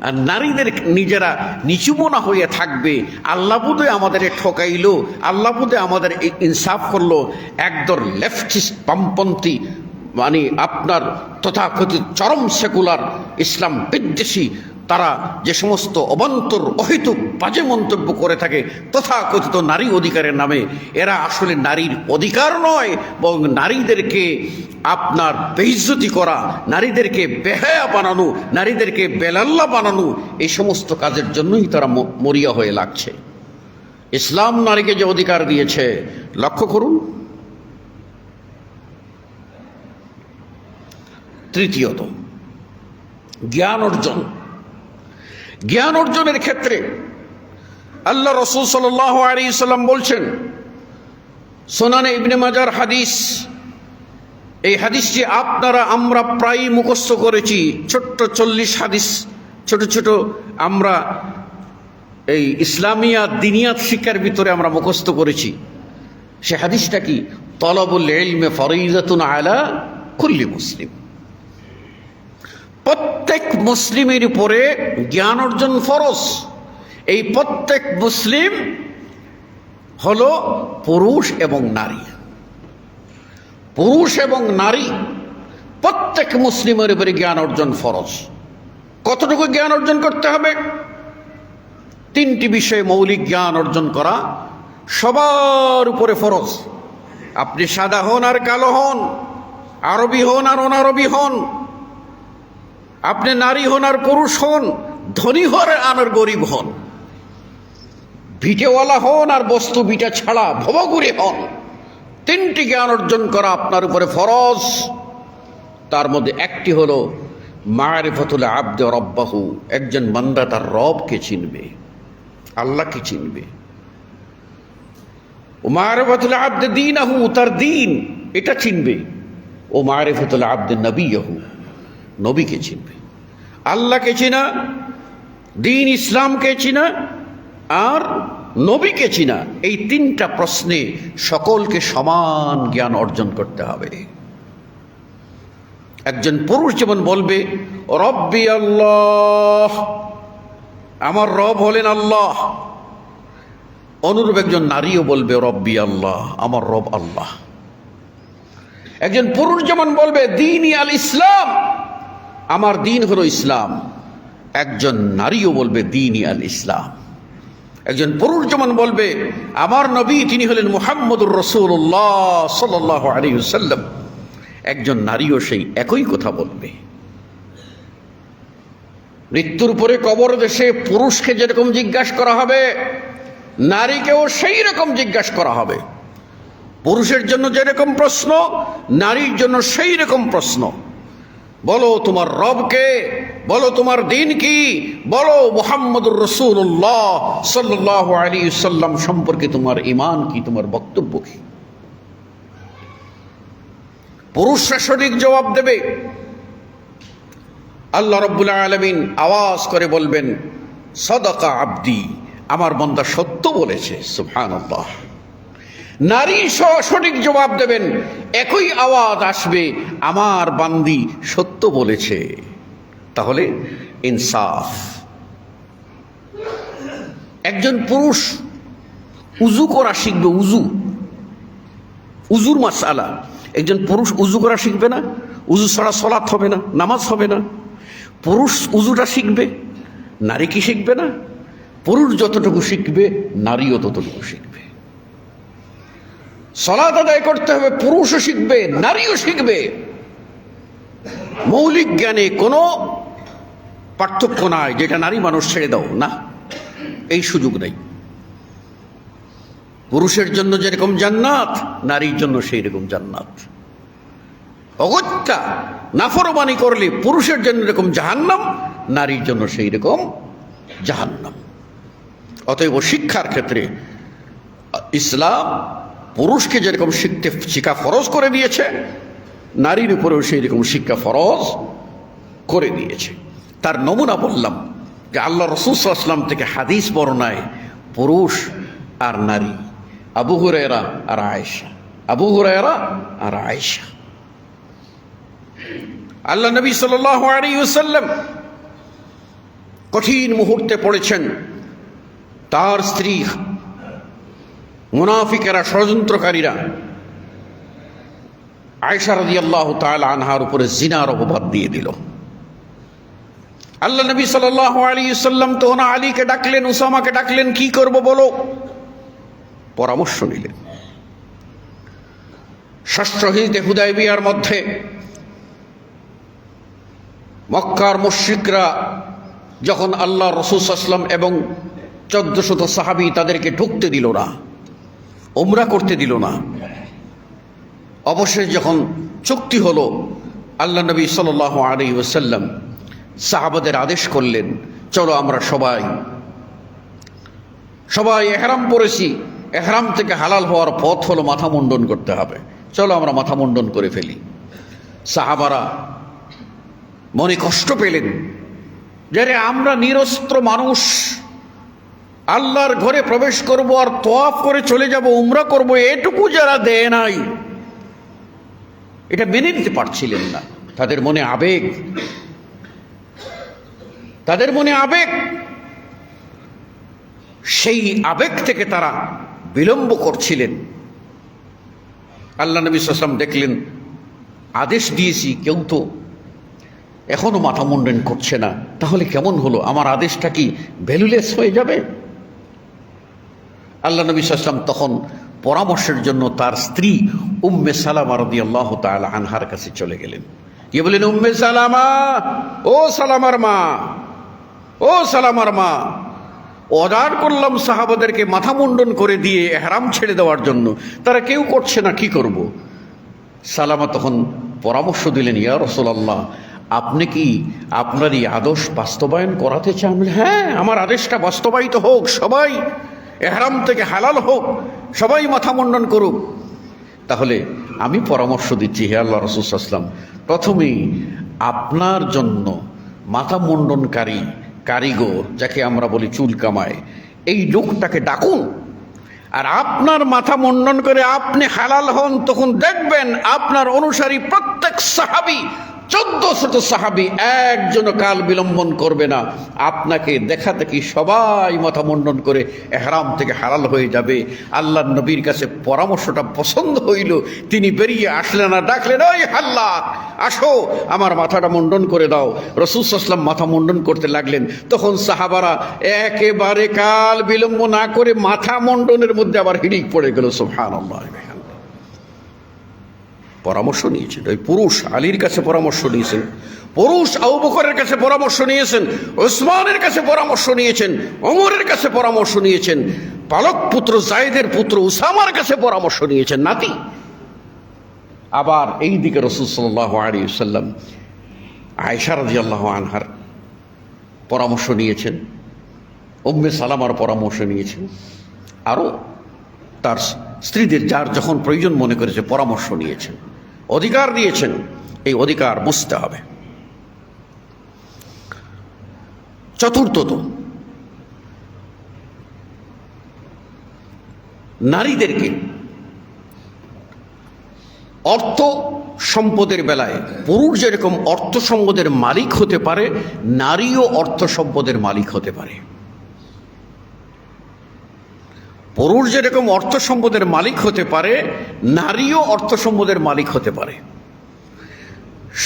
আর নারীদের নিজেরা নিচুমনা হয়ে থাকবে, আল্লাহ বুধে আমাদের ঠকাইলো, আল্লাহ বুধে আমাদের ইনসাফ করলো। একদল লেফটিস্ট বামপন্থী, মানে আপনার তথাকথিত চরম সেকুলার ইসলাম বিদ্বেষী, তারা যে সমস্ত অবান্তর অহেতুক বাজে মন্তব্য করে থাকে তথাকথিত নারী অধিকারের নামে, এরা আসলে নারীর অধিকার নয়, বরং নারীদেরকে আপনার বেইজ্জতি করা, নারীদেরকে বেহায়া বানানো, নারীদেরকে বেলাল্লা বানানো, এই সমস্ত কাজের জন্যই তারা মরিয়া হয়ে লাগছে। ইসলাম নারীকে যে অধিকার দিয়েছে লক্ষ্য করুন। তৃতীয়ত, জ্ঞান অর্জন। জ্ঞান অর্জনের ক্ষেত্রে আল্লাহ রাসূল সাল্লাল্লাহু আলাইহি সাল্লাম বলছেন, সুনানে ইবনে মাজার হাদিস, এই হাদিসটি আমরা প্রায় মুখস্থ করেছি। ছোট্ট 40 হাদিস, ছোট ছোট আমরা এই ইসলামিয়া দিনিয়াত শিক্ষার ভিতরে আমরা মুখস্থ করেছি। সে হাদিসটা কি? তলাবুল ইলমি ফরিজাতুন আলা কুল্লি মুসলিম। প্রত্যেক মুসলিমের উপরে জ্ঞান অর্জন ফরজ। এই প্রত্যেক মুসলিম হলো পুরুষ এবং নারী। পুরুষ এবং নারী প্রত্যেক মুসলিমের উপরে জ্ঞান অর্জন ফরজ। কতটুকু জ্ঞান অর্জন করতে হবে? 3টি বিষয়ে মৌলিক জ্ঞান অর্জন করা সবার উপরে ফরজ। আপনি সাদা হন আর কালো হন, আরবি হন আর অনারবি হন, আপনি নারী হন আর পুরুষ হন, ধনী হন আর গরিব হন, ভিটেওয়ালা হন আর বস্তু ভিটা ছাড়া ভবঘুরে হন, 3টি জ্ঞান অর্জন করা আপনার উপরে ফরজ। তার মধ্যে একটি হলো মারিফাতুল আবদ রব্বাহু, একজন বান্দা তার রবকে চিনবে, আল্লাহকে চিনবে। ও মারিফাতুল আবদ দীনাহু, তার দ্বীন এটা চিনবে। ও মারিফাতুল আবদ নবিয়াহু, নবীকে চিনবে। আল্লাহকে চিনা, দ্বীন ইসলামকে চিনা আর নবীকে চিনা, এই 3টা প্রশ্নে সকলকে সমান জ্ঞান অর্জন করতে হবে। একজন পুরুষ যেমন বলবে রব্বি আল্লাহ, আমার রব হলেন আল্লাহ, অনুরূপ একজন নারীও বলবে রব্বি আল্লাহ, আমার রব আল্লাহ। একজন পুরুষ যেমন বলবে দীনি আল ইসলাম, আমার দিন হলো ইসলাম, একজন নারীও বলবে দীনি আল ইসলাম। একজন পুরুষ যেমন বলবে আমার নবী তিনি হলেন মুহাম্মদুর রাসূলুল্লাহ সাল্লাল্লাহু আলাইহি ওয়াসাল্লাম, একজন নারীও সেই একই কথা বলবে। মৃত্যুর পরে কবর দেশে পুরুষকে যেরকম জিজ্ঞাসা করা হবে, নারীকেও সেই রকম জিজ্ঞাসা করা হবে। পুরুষের জন্য যেরকম প্রশ্ন, নারীর জন্য সেই রকম প্রশ্ন। বলো তোমার রবকে, বলো তোমার দিন কি, বলো মুহাম্মদুর রাসূলুল্লাহ সাল্লাল্লাহু আলাইহি ওয়াসাল্লাম সম্পর্কে তোমার ঈমান কি, তোমার বক্তব্য কি। পুরুষরা সঠিক জবাব দেবে। আল্লাহ রাব্বুল আলামিন আওয়াজ করে বলবেন সাদাকা আবদি, আমার বান্দা সত্য বলেছে, সুবহানাল্লাহ। নারী সঠিক জবাব দেবেন, একই আওয়াজ আসবে আমার বান্দি সত্য বলেছে। তাহলে ইনসাফ। একজন পুরুষ উজু করা শিখবে, উজুর মাসআলা। একজন পুরুষ উজু করা শিখবে না, উজু ছাড়া সালাত হবে না, নামাজ হবে না। পুরুষ উজুটা শিখবে, নারী কি শিখবে না? পুরুষ যতটুকু শিখবে নারীও ততটুকু শিখবে। সালাত আদায় করতে হবে, পুরুষও শিখবে, নারীও শিখবে। মৌলিক জ্ঞানে কোনো পার্থক্য নাই যেটা নারী মানুষ ছেড়ে দাও, না, এই সুযোগ নেই। পুরুষের জন্য যেরকম জান্নাত, নারীর জন্য সেই রকম জান্নাত। অগত্যা নাফরমানি করলে পুরুষের জন্য এরকম জাহান্নাম, নারীর জন্য সেই রকম জাহান্নাম। অতএব শিক্ষার ক্ষেত্রে ইসলাম পুরুষকে যেরকম শিক্ষা ফরজ করে দিয়েছে, নারীর উপরেও সেই রকম শিক্ষা ফরজ করে দিয়েছে। তার নমুনা বললাম যে আল্লাহ রাসূল সাল্লাল্লাহু আলাইহি ওয়াসাল্লাম থেকে হাদিস বর্ণনায় পুরুষ আর নারী, আবু হুরায়রা আর আয়েশা, আবু হুরায়রা আর আয়েশা। আল্লাহ নবী সাল্লাল্লাহু আলাইহি ওয়াসাল্লাম কঠিন মুহূর্তে পড়েছেন। তার স্ত্রী মুনাফিকেরা, ষড়যন্ত্রকারীরা আয়েশা রাদিয়াল্লাহু তাআলা আনহার উপরে জিনার অপবাদ দিয়ে দিল। আল্লাহ নবী সাল্লাল্লাহু আলাইহি ওয়াসাল্লাম তখন আলীকে ডাকলেন, উসামাকে ডাকলেন, কি করব বলো, পরামর্শ নিলেন। ষষ্ঠ হিজরতে হুদায়বিয়ার মধ্যে মক্কার মুশরিকরা যখন আল্লাহ রাসূল সাল্লাল্লাহু আলাইহি ওয়াসাল্লাম এবং 1400 সাহাবী তাদেরকে ঢুকতে দিল না, উমরা করতে দিল না, অবশেষে যখন চুক্তি হলো, আল্লাহ নবী সাল্লাল্লাহু আলাইহি ওয়াসাল্লাম সাহাবাদের আদেশ করলেন, চলো আমরা সবাই ইহরাম পরেছি, ইহরাম থেকে হালাল হওয়ার পথ হলো মাথা মুন্ডন করতে হবে, চলো আমরা মাথা মুন্ডন করে ফেলি। সাহাবারা মনে কষ্ট পেলেন যে আমরা নিরস্ত্র মানুষ, আল্লাহর ঘরে প্রবেশ করব আর তওয়াফ করে চলে যাব, উমরা করব, এটুকু যারা দেয় নাই, এটা মেনে নিতে পারছিলেন না। তাদের মনে আবেগ, সেই আবেগ থেকে তারা বিলম্ব করছিলেন। আল্লাহ নবী সাল্লাল্লাহু আলাইহি ওয়াসাল্লাম দেখলেন, আদেশ দিয়েছি, কেউ তো এখনো মাথা মুন্ডন করছে না, তাহলে কেমন হলো, আমার আদেশটা কি ভ্যালুলেস হয়ে যাবে? আল্লাহ নবী সাল্লাল্লাহু আলাইহি ওয়াসাল্লাম তখন পরামর্শের জন্য তার স্ত্রী উম্মে সালামা রাদিয়াল্লাহু তাআলা আনহার কাছে চলে গেলেন। কি বলেন, উম্মে সালামা, ও সালামার মা, অর্ডার করলাম সাহাবাদেরকে মাথা মুন্ডন করে দিয়ে ইহরাম ছেড়ে দেওয়ার জন্য, তারা কেউ করছে না, কি করব? সালামা তখন পরামর্শ দিলেন, ইয়া রাসূলুল্লাহ, আপনি কি আপনার এই আদেশ বাস্তবায়ন করাতে চান? হ্যাঁ, আমার আদেশটা বাস্তবায়িত হোক, সবাই ইহরাম থেকে হালাল হোক, সবাই মাথা মুন্ডন করুক। তাহলে আমি পরামর্শ দিচ্ছি, হে আল্লাহ রাসূল সাল্লাল্লাহু আলাইহি ওয়াসাল্লাম, প্রথমেই আপনার জন্য মাথা মুন্ডনকারী কারিগর, যাকে আমরা বলি চুল কামায়, এই লোকটাকে ডাকুন, আর আপনার মাথা মুন্ডন করে আপনি হালাল হন, তখন দেখবেন আপনার অনুসারী প্রত্যেক সাহাবী 1400 সাহাবী একজনও কাল বিলম্বন করবে না। আপনাকে দেখা দেখি সবাই মাথা মুন্ডন করে ইহরাম থেকে হালাল হয়ে যাবে। আল্লাহর নবীর কাছে পরামর্শটা পছন্দ হইল, তিনি বেরিয়ে আসলেন আর ডাকলেন, ওই হাল্লাক আসো, আমার মাথাটা মুন্ডন করে দাও। রাসূল সাল্লাল্লাহু আলাইহি ওয়াসাল্লাম মাথা মুন্ডন করতে লাগলেন। তখন সাহাবারা একেবারে কাল বিলম্ব না করে মাথা মুন্ডনের মধ্যে আবার হিড়িক পড়ে গেল। সুবহানাল্লাহ। পরামর্শ নিয়েছেন ওই পুরুষ আলীর কাছে পরামর্শ নিয়েছেন, পুরুষ আবু বকরের কাছে পরামর্শ নিয়েছেন, ওসমানের কাছে পরামর্শ নিয়েছেন, ওমরের কাছে পরামর্শ নিয়েছেন, পালক পুত্র যায়েদের পুত্র উসামার কাছে পরামর্শ নিয়েছেন নাতি। আবার এই দিকে রাসূল সাল্লাল্লাহু আলাইহি ওয়াসাল্লাম আয়েশা রাদিয়াল্লাহু আনহার পরামর্শ নিয়েছেন, উম্মে সালামার পরামর্শ নিয়েছেন, আরও তার স্ত্রীদের যার যখন প্রয়োজন মনে করেছে পরামর্শ নিয়েছেন, অধিকার দিয়েছেন। এই অধিকার বুঝতে হবে। চতুর্থত, নারীদেরকে অর্থ সম্পদের বেলায় পুরুষ যেরকম অর্থ সম্পদের মালিক হতে পারে, নারীও অর্থ সম্পদের মালিক হতে পারে। পুরুষ যেরকম অর্থ সম্পদের মালিক হতে পারে, নারীও অর্থ সম্পদের মালিক হতে পারে।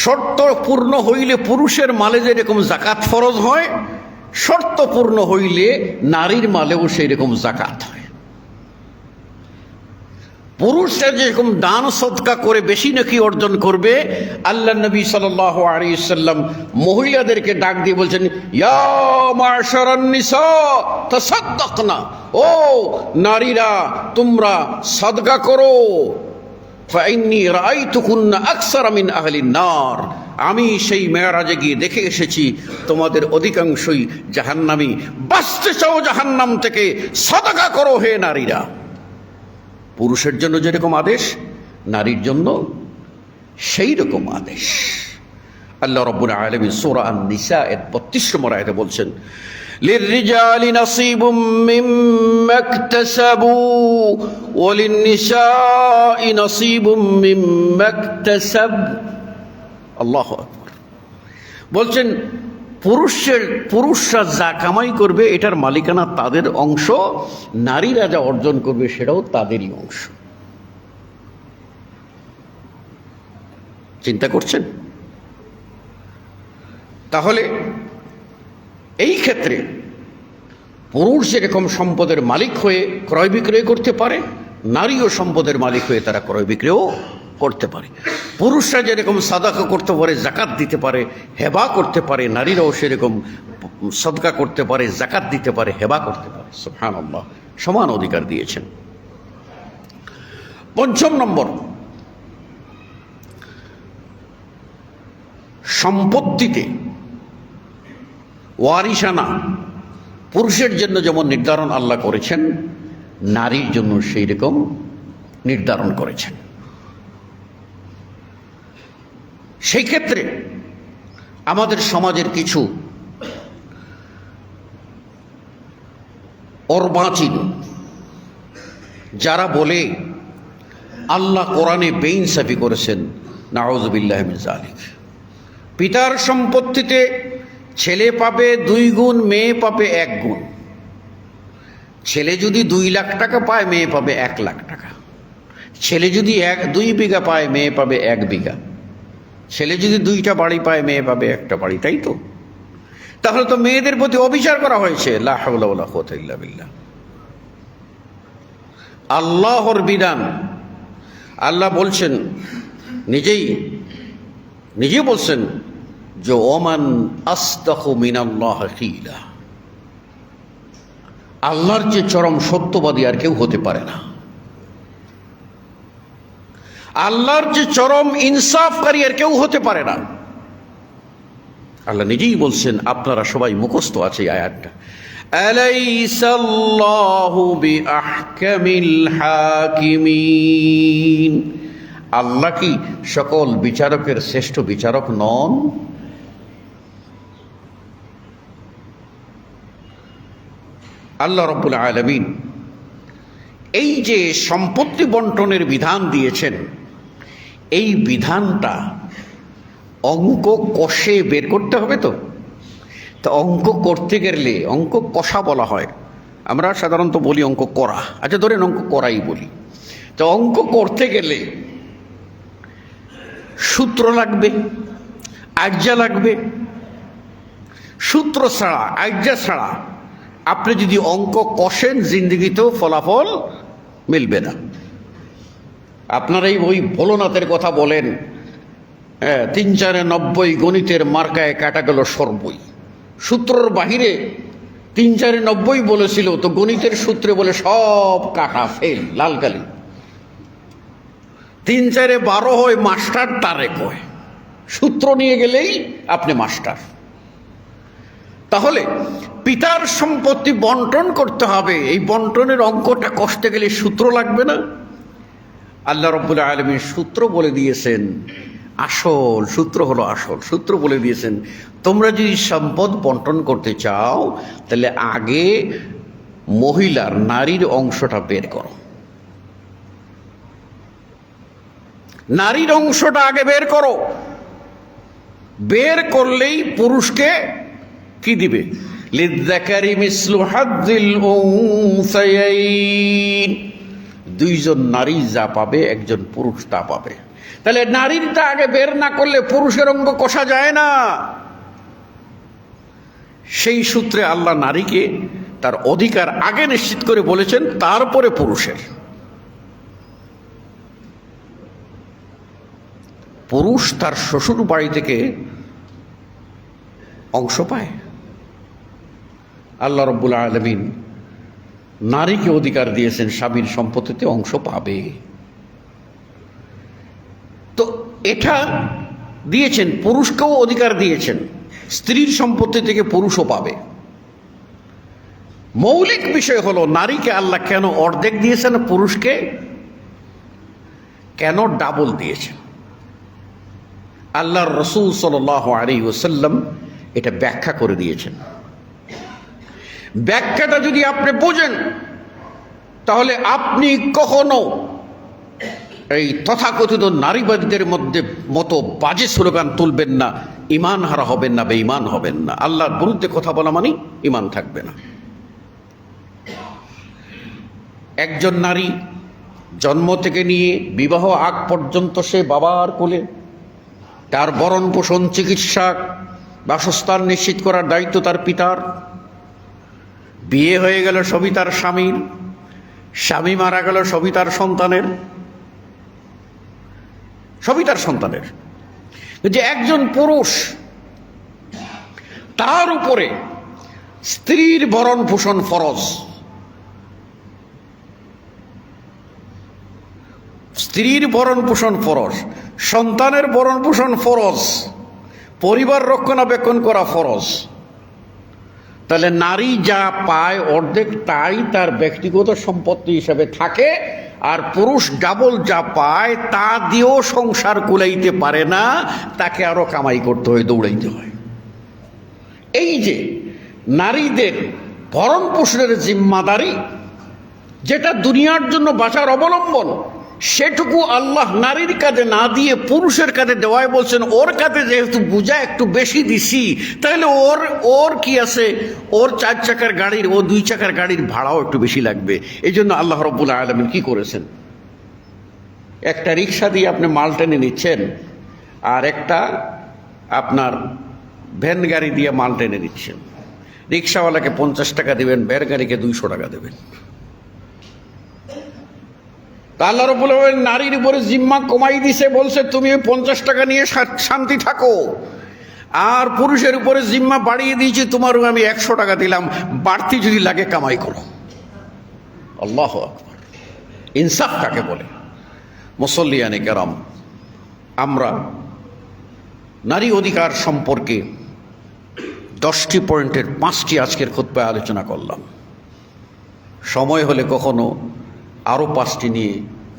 শর্ত পূর্ণ হইলে পুরুষের মালে যেরকম যাকাত ফরজ হয়, শর্ত পূর্ণ হইলে নারীর মালেও সেই রকম যাকাত হয়। পুরুষরা যেরকম দান সদকা করে বেশি নেকি অর্জন করবে, আল্লাহ নবী সাল্লাল্লাহু আলাইহি ওয়াসাল্লাম মহিলাদেরকে ডাক দিয়ে বলছেন, ইয়া মাশারান নিসা তাসাদ্দাকনা, ও নারীরা তোমরা সাদকা করো। ফাইন্নী রাআইতুকুন্না আকসারা মিন আহলিন নার, আমি সেই মেরাজে গিয়ে দেখে এসেছি তোমাদের অধিকাংশই জাহান্নামী। বাঁচতে চাও জাহান্নাম থেকে, সাদকা করো হে নারীরা। পুরুষের জন্য যেরকম আদেশ, নারীর জন্য সেই রকম আদেশ। আল্লাহ রাব্বুল আলামিন সূরা আন-নিসা এর 32 নম্বর আয়াতে বলছেন, লিররিজালি নাসীবুম মিম্মা ইকতাসাবু ওয়া লিন-নিসাই নাসীবুম মিম্মা ইকতাসাব। আল্লাহু আকবার। বলছেন পুরুষরা যা কামাই করবে এটার মালিকানা তাদের অংশ, নারীরা যা অর্জন করবে সেটাও তাদেরই অংশ। চিন্তা করছেন? তাহলে এই ক্ষেত্রে পুরুষ যেরকম সম্পদের মালিক হয়ে ক্রয় বিক্রয় করতে পারে, নারীও সম্পদের মালিক হয়ে তারা ক্রয় বিক্রয়ও করতে পারে। পুরুষরা যেরকম সাদাকা করতে পারে, জাকাত দিতে পারে, হেবা করতে পারে, নারীরাও সেরকম সদকা করতে পারে, জাকাত দিতে পারে, হেবা করতে পারে। সুবহানাল্লাহ, সমান অধিকার দিয়েছেন। ৫ম নম্বর, সম্পত্তিতে ওয়ারিসানা পুরুষের জন্য যেমন নির্ধারণ আল্লাহ করেছেন, নারীর জন্য সেই রকম নির্ধারণ করেছেন। সেই ক্ষেত্রে আমাদের সমাজের কিছু অর্বাচীন যারা বলে আল্লাহ কোরআনে বেইনসাফি করেছেন, নাউযুবিল্লাহি মিন যালিক। পিতার সম্পত্তিতে ছেলে পাবে 2 গুণ, মেয়ে পাবে 1 গুণ। ছেলে যদি 2 লাখ টাকা পায়, মেয়ে পাবে 1 লাখ টাকা। ছেলে যদি 2 বিঘা পায়, মেয়ে পাবে 1 বিঘা। ছেলে যদি 2টা বাড়ি পায়, মেয়ে পাবে 1টা বাড়ি। তাই তো? তাহলে তো মেয়েদের প্রতি অবিচার করা হয়েছে। লা হাওলা ওয়ালা কুওয়াতা ইল্লা বিল্লাহ। আল্লাহর বিধান, আল্লাহ বলছেন, নিজেই বলছেন যে ওমান আসদাকু মিনাল্লাহি কিলা, আল্লাহর যে চরম সত্যবাদী আর কেউ হতে পারে না। আল্লাহর যে চরম ইনসাফকারী আর কেউ হতে পারে না। আল্লাহ নিজেই বলছেন, আপনারা সবাই মুখস্থ আছে এই আয়াতটা, আলাইসাল্লাহু বিআহকামিল হাকিমিন, আল্লাহ কি সকল বিচারকের শ্রেষ্ঠ বিচারক নন? আল্লাহ রাব্বুল আলামিন এই যে সম্পত্তি বন্টনের বিধান দিয়েছেন, এই বিধানটা অঙ্ক কষে বের করতে হবে তো। তা অঙ্ক করতে গেলে অঙ্ক কষা বলা হয়, আমরা সাধারণত বলি অঙ্ক করা, আচ্ছা ধরেন অঙ্ক করাই বলি। তো অঙ্ক করতে গেলে সূত্র লাগবে, আজ্জা লাগবে। সূত্র ছাড়া, আজ্জা ছাড়া আপনি যদি অঙ্ক কষেন জিন্দগিতেও ফলাফল মিলবে না। আপনার এই ওই ভোলনাথের কথা বলেন, 3×4=90, গণিতের মার্কায় কাটা গেল সর্বই। সূত্রর বাহিরে 3×4=90 বলেছিল, তো গণিতের সূত্রে বলে সব কাটা, ফেল, লাল কালি। 3×4=12 হয় মাস্টার, তারে কয় সূত্র নিয়ে গেলেই আপনি মাস্টার। তাহলে পিতার সম্পত্তি বন্টন করতে হবে, এই বন্টনের অঙ্কটা কষতে গেলে সূত্র লাগবে না? আল্লাহ রাব্বুল আলামিন সূত্র বলে দিয়েছেন, আসল সূত্র হলো আসল সূত্র বলে দিয়েছেন। তোমরা যদি সম্পদ বন্টন করতে চাও তাহলে আগে মহিলার, নারীর অংশটা বের করো। নারীর অংশটা আগে বের করো। বের করলেই পুরুষকে কি দিবে? লিযযাকারি মিসলু হাজ্জিল উনসায়াইন, দুইজন নারী যা পাবে একজন পুরুষ তা পাবে। তাহলে নারীরটা আগে বের না করলে পুরুষের অঙ্গ কষা যায় না। সেই সূত্রে আল্লাহ নারীকে তার অধিকার আগে নিশ্চিত করে বলেছেন, তারপরে পুরুষের। পুরুষ তার শ্বশুর বাড়ি থেকে অংশ পায়। আল্লাহ রাব্বুল আলামিন নারীকে অধিকার দিয়েছেন স্বামীর সম্পত্তিতে অংশ পাবে। তো এটা দিয়েছেন, পুরুষকেও অধিকার দিয়েছেন, স্ত্রীর সম্পত্তি থেকে পুরুষও পাবে। মৌলিক বিষয় হলো নারীকে আল্লাহ কেন অর্ধেক দিয়েছেন, পুরুষকে কেন ডাবল দিয়েছেন? আল্লাহর রাসূল সাল্লাল্লাহু আলাইহি ওয়াসাল্লাম এটা ব্যাখ্যা করে দিয়েছেন। ব্যাখ্যাটা যদি আপনি বোঝেন তাহলে আপনি কখনো এই তথাকথিত নারীবাদীদের মতো বাজে স্লোগান তুলবেন না, ঈমান হারা হবেন না, বেঈমান হবেন না। আল্লাহর বিরুদ্ধে কথা বলা মানে ঈমান থাকবে না। একজন নারী জন্ম থেকে নিয়ে বিবাহ আগ পর্যন্ত সে বাবার কোলে, তার ভরণ পোষণ, চিকিৎসা, বাসস্থান নিশ্চিত করার দায়িত্ব তার পিতার। বিয়ে হয়ে গেল সবই তার স্বামীর, স্বামী মারা গেল সবই তার সন্তানের, সবই তার সন্তানের। যে একজন পুরুষ, তার উপরে স্ত্রীর ভরণ পোষণ ফরজ, স্ত্রীর ভরণ পোষণ ফরজ, সন্তানের ভরণ পোষণ ফরজ, পরিবার রক্ষণাবেক্ষণ করা ফরজ। তাহলে নারী যা পায় অর্ধেক তাই তার ব্যক্তিগত সম্পত্তি হিসাবে থাকে, আর পুরুষ ডাবল যা পায় তা দিয়েও সংসার কুলাইতে পারে না, তাকে আরো কামাই করতে হয়, দৌড়াইতে হয়। এই যে নারীদের ভরণ পোষণের জিম্মাদারি, যেটা দুনিয়ার জন্য বাঁচার অবলম্বন, সেটুকু আল্লাহ নারীর কাঁধে না দিয়ে পুরুষের কাঁধে দেওয়ায় বলছেন, ওর কাঁধে যেহেতু বোঝা একটু বেশি দিছি, তাহলে ওর কি আছে, ওর 4 চাকার গাড়ির, ও 2 চাকার গাড়ির ভাড়াও একটু বেশি লাগবে। এই জন্য আল্লাহ রাব্বুল আলামিন কি করেছেন, একটা রিক্সা দিয়ে আপনি মাল টেনে নিচ্ছেন, আর একটা আপনার ভ্যান গাড়ি দিয়ে মাল টেনে নিচ্ছেন। রিক্সাওয়ালাকে 50 টাকা দেবেন, ভ্যান গাড়িকে 200 টাকা দেবেন। আল্লাহ রাব্বুল আলামিন নারীর উপরে জিম্মা কমাই দিছে, বলছে তুমি 50 টাকা নিয়ে শান্তি থাকো। আর পুরুষের উপরে জিম্মা বাড়িয়ে দিয়েছি, তোমারও আমি 100 টাকা দিলাম, বাড়তি যদি লাগে কামাই করো। আল্লাহু আকবার। ইনসাফ কাকে বলে? মুসল্লিয়ানে কেরাম, আমরা নারী অধিকার সম্পর্কে 10টি পয়েন্টের 5টি আজকের খুতবায় আলোচনা করলাম। সময় হলে কখনো আরও 5টি নিয়ে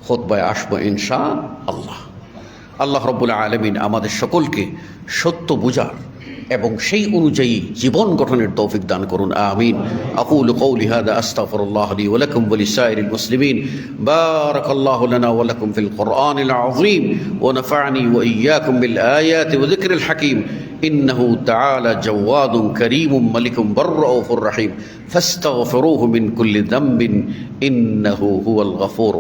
খুতবায় আসবো ইনশাআল্লাহ। আল্লাহ রাব্বুল আলামিন আমাদের সকলকে সত্য বুঝার, এবং সেই অনুযায়ী জীবন গঠনের তৌফিক দান করুন, আমিন। আকুলু কওলি হাযা আস্তাগফিরুল্লাহ লি ওয়া লাকুম ওয়া লিসাইরিল মুসলিমিন। বারাকাল্লাহু লানা ওয়া লাকুম ফিল কুরআনিল আযীম ওয়া নাফা'নি ওয়া ইয়্যাকুম বিল আয়াতি ওয়া যিকরিল হাকীম। ইন্নাহু তাআলা জাওয়াদুন কারীমুন মালিকুম বাররাউফুর রহিম ফাস্তাগফিরুহু মিন কুল্লি যামবিন ইন্নাহু হুয়াল গফুর।